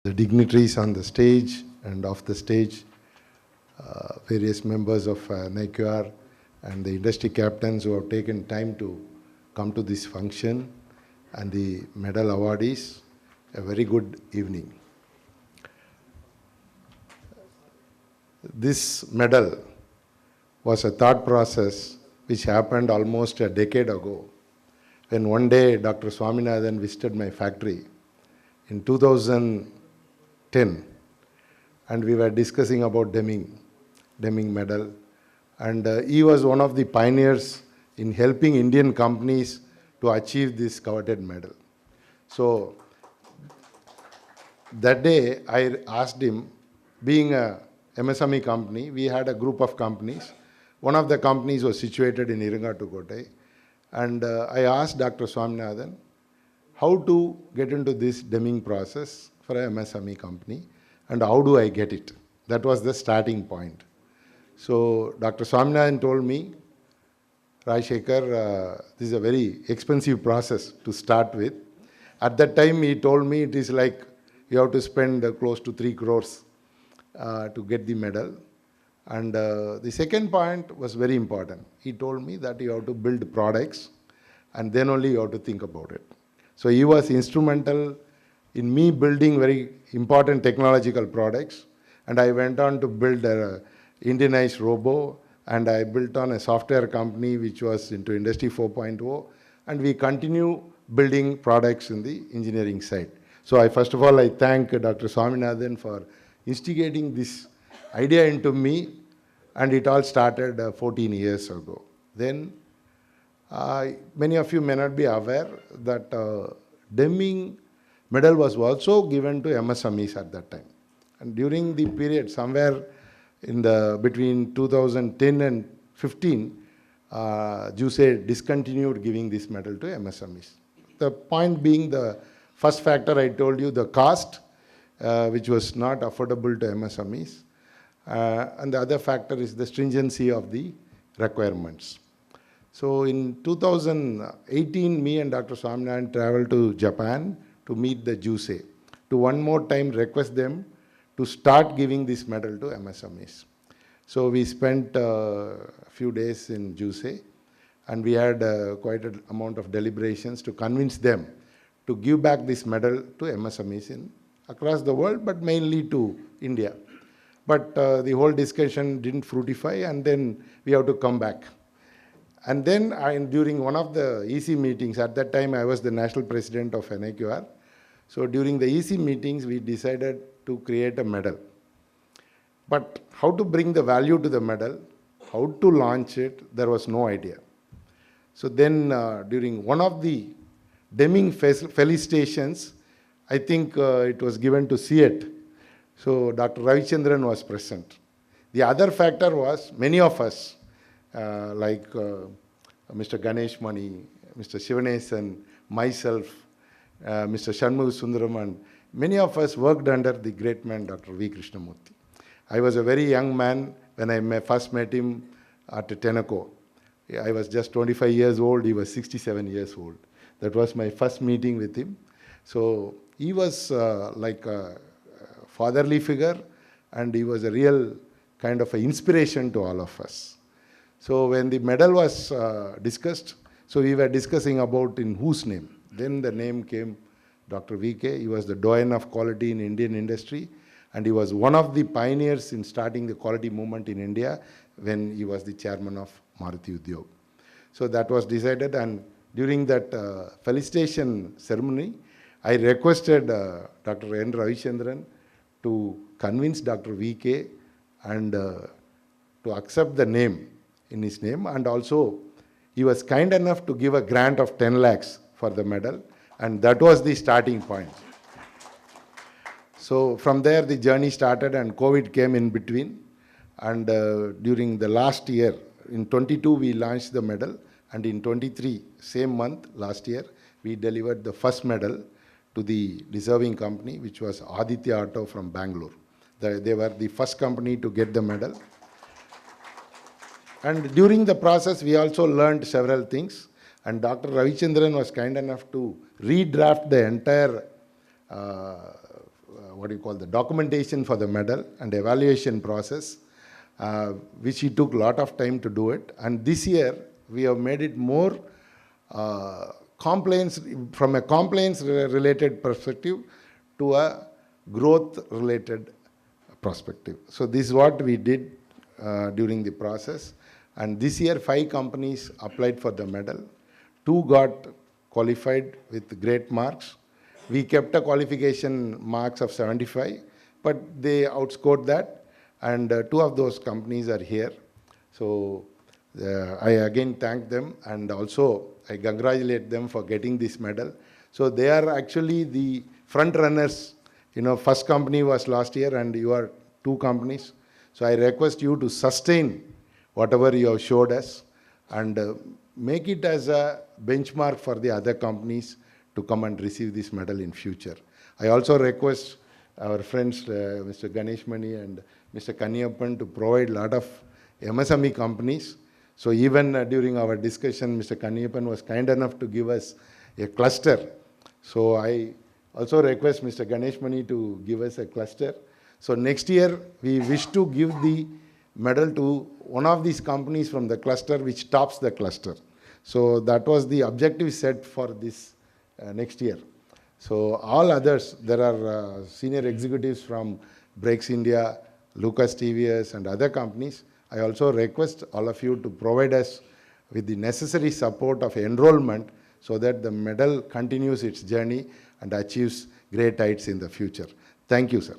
The dignitaries on the stage and off the stage, various members of NIQR and the industry captains who have taken time to come to this function, and the medal awardees, a very good evening. This medal was a thought process which happened almost a decade ago, when one day Dr. Swaminathan visited my factory in 2010, and we were discussing about Deming medal, and he was one of the pioneers in helping Indian companies to achieve this coveted medal. So that day I asked him, being a MSME company, we had a group of companies. One of the companies was situated in Irungattukottai, and I asked Dr. Swaminathan how to get into this Deming process for a MSME company, and how do I get it. That was the starting point. So Dr. Swaminathan told me, Rajasekaran, this is a very expensive process to start with. At that time he told me it is like you have to spend close to 3 crores to get the medal. And the second point was very important. He told me that you have to build products and then only you have to think about it. So he was instrumental in me building very important technological products, and I went on to build an Indianized robo, and I built on a software company which was into Industry 4.0, and we continue building products in the engineering side. So first of all, I thank Dr. Swaminathan for instigating this idea into me, and it all started 14 years ago. Then many of you may not be aware that Deming medal was also given to MSMEs at that time. And during the period, somewhere in between 2010 and 15, JUSE discontinued giving this medal to MSMEs. The point being, the first factor I told you, the cost, which was not affordable to MSMEs. And the other factor is the stringency of the requirements. So in 2018, me and Dr. Swaminathan traveled to Japan to meet the JUSE, to one more time request them to start giving this medal to MSMEs. So we spent a few days in JUSE, and we had quite an amount of deliberations to convince them to give back this medal to MSMEs across the world, but mainly to India. But the whole discussion didn't fructify, and then we have to come back. And then during one of the EC meetings, at that time I was the national president of NIQR. So during the EC meetings, we decided to create a medal. But how to bring the value to the medal, how to launch it, there was no idea. So then during one of the Deming felicitations, I think it was given to CET. So Dr. Ravichandran was present. The other factor was many of us, like Mr. Ganesh Mani, Mr. Shivanesan, myself, Mr. Shanmugh Sundaraman, many of us worked under the great man Dr. V. Krishnamurthy. I was a very young man when I first met him at Tenneco. I was just 25 years old, he was 67 years old. That was my first meeting with him. So he was like a fatherly figure, and he was a real kind of an inspiration to all of us. So when the medal was discussed, so we were discussing about in whose name. Then the name came Dr. VK. He was the doyen of quality in Indian industry, and he was one of the pioneers in starting the quality movement in India when he was the chairman of Maruti Udyog. So that was decided, and during that felicitation ceremony, I requested Dr. N. Ravichandran to convince Dr. VK and to accept the name in his name, and also he was kind enough to give a grant of 10 lakhs for the medal, and that was the starting point. So from there the journey started, and COVID came in between, and during the last year, in 22 we launched the medal, and in 23, same month, last year, we delivered the first medal to the deserving company, which was Aditya Auto from Bangalore. They were the first company to get the medal. And during the process, we also learned several things. And Dr. Ravichandran was kind enough to redraft the entire the documentation for the medal and evaluation process, which he took a lot of time to do it. And this year, we have made it more compliance, from a compliance-related perspective to a growth-related perspective. So this is what we did during the process. And this year, 5 companies applied for the medal. 2 got qualified with great marks. We kept a qualification marks of 75, but they outscored that, and 2 of those companies are here. So I again thank them, and also I congratulate them for getting this medal. So they are actually the front runners. First company was last year, and you are 2 companies. So I request you to sustain whatever you have showed us, and make it as a benchmark for the other companies to come and receive this medal in future. I also request our friends, Mr. Ganesh Mani and Mr. Kanyappan, to provide a lot of MSME companies. So even during our discussion, Mr. Kanyappan was kind enough to give us a cluster. So I also request Mr. Ganesh Mani to give us a cluster. So next year, we wish to give the medal to one of these companies from the cluster which tops the cluster. So that was the objective set for this next year. So all others, there are senior executives from Breaks India, Lucas TVS and other companies. I also request all of you to provide us with the necessary support of enrollment so that the medal continues its journey and achieves great heights in the future. Thank you, sir.